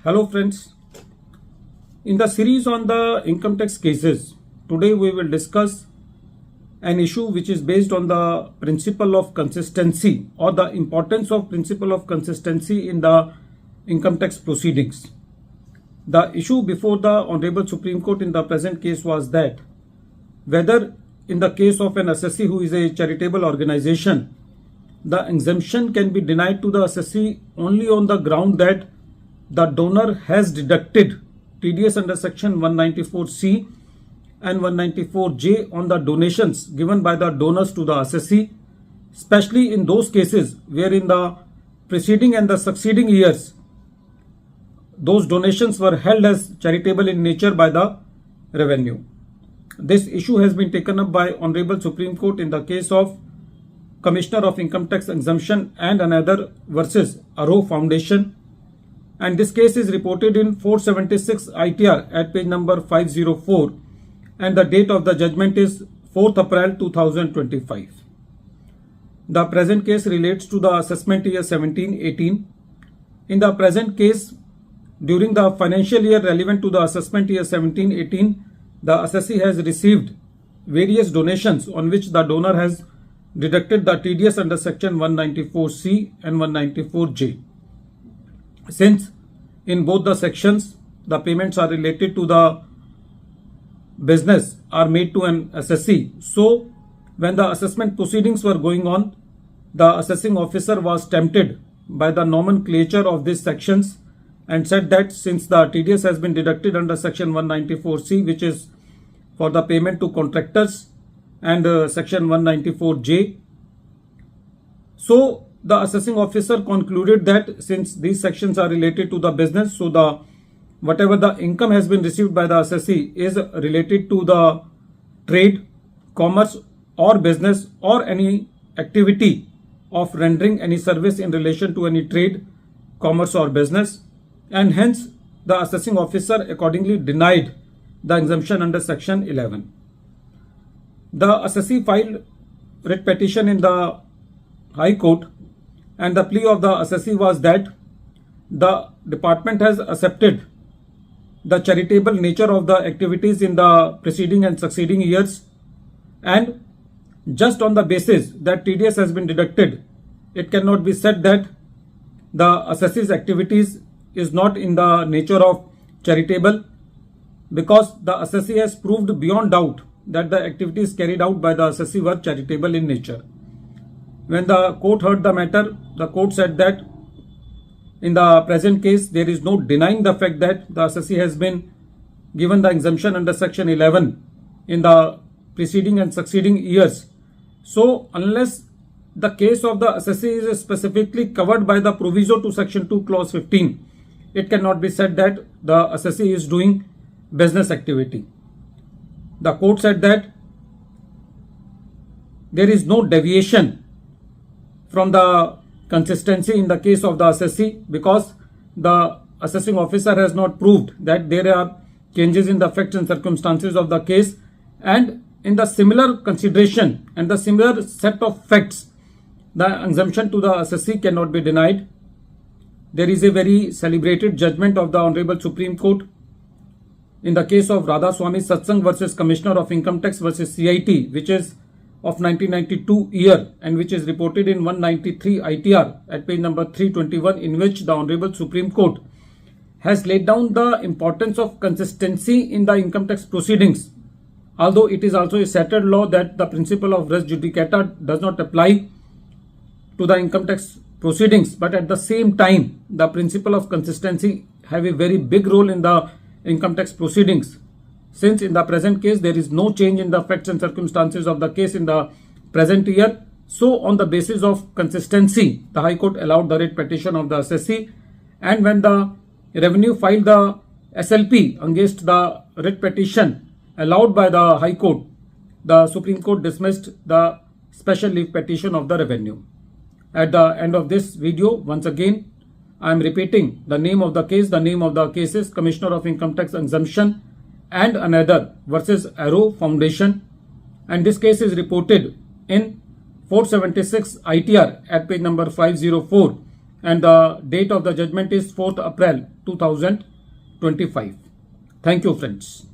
Hello friends, in the series on the income tax cases, today we will discuss an issue which is based on the principle of consistency or the importance of principle of consistency in the income tax proceedings. The issue before the Honorable Supreme Court in the present case was that whether in the case of an assessee who is a charitable organization, the exemption can be denied to the assessee only on the ground that the donor has deducted TDS under section 194C and 194J on the donations given by the donors to the assessee, especially in those cases where in the preceding and the succeeding years those donations were held as charitable in nature by the revenue. This issue has been taken up by Honorable Supreme Court in the case of Commissioner of Income Tax Exemption and another versus Arrow Foundation. And this case is reported in 476 ITR at page number 504 and the date of the judgment is 4th April 2025. The present case relates to the assessment year 17-18. In the present case, during the financial year relevant to the assessment year 17-18, the assessee has received various donations on which the donor has deducted the TDS under section 194C and 194J. Since in both the sections the payments are related to the business are made to an assessee, so when the assessment proceedings were going on, the assessing officer was tempted by the nomenclature of these sections and said that since the TDS has been deducted under section 194C, which is for the payment to contractors, and section 194J, so the assessing officer concluded that since these sections are related to the business, so the whatever the income has been received by the assessee is related to the trade, commerce or business or any activity of rendering any service in relation to any trade, commerce or business, and hence the assessing officer accordingly denied the exemption under section 11. The assessee filed writ petition in the High Court, and the plea of the assessee was that the department has accepted the charitable nature of the activities in the preceding and succeeding years, and just on the basis that TDS has been deducted, it cannot be said that the assessee's activities is not in the nature of charitable, because the assessee has proved beyond doubt that the activities carried out by the assessee were charitable in nature. When the court heard the matter, the court said that in the present case there is no denying the fact that the assessee has been given the exemption under section 11 in the preceding and succeeding years. So unless the case of the assessee is specifically covered by the proviso to section 2 clause 15, it cannot be said that the assessee is doing business activity. The court said that there is no deviation from the consistency in the case of the assessee, because the assessing officer has not proved that there are changes in the facts and circumstances of the case, and in the similar consideration and the similar set of facts, the exemption to the assessee cannot be denied. There is a very celebrated judgment of the Honorable Supreme Court in the case of Radha Swami Satsang versus Commissioner of Income Tax versus CIT, which is of 1992 year and which is reported in 193 ITR at page number 321, in which the Honorable Supreme Court has laid down the importance of consistency in the income tax proceedings. Although it is also a settled law that the principle of res judicata does not apply to the income tax proceedings, but at the same time the principle of consistency have a very big role in the income tax proceedings. Since in the present case there is no change in the facts and circumstances of the case in the present year, so on the basis of consistency, the High Court allowed the writ petition of the assessee, and when the revenue filed the SLP against the writ petition allowed by the High Court, the Supreme Court dismissed the special leave petition of the revenue. At the end of this video, once again I am repeating the name of the case. The name of the case is Commissioner of Income Tax Exemption and another versus Arrow Foundation, and this case is reported in 476 ITR at page number 504 and the date of the judgment is 4th April 2025. Thank you, friends.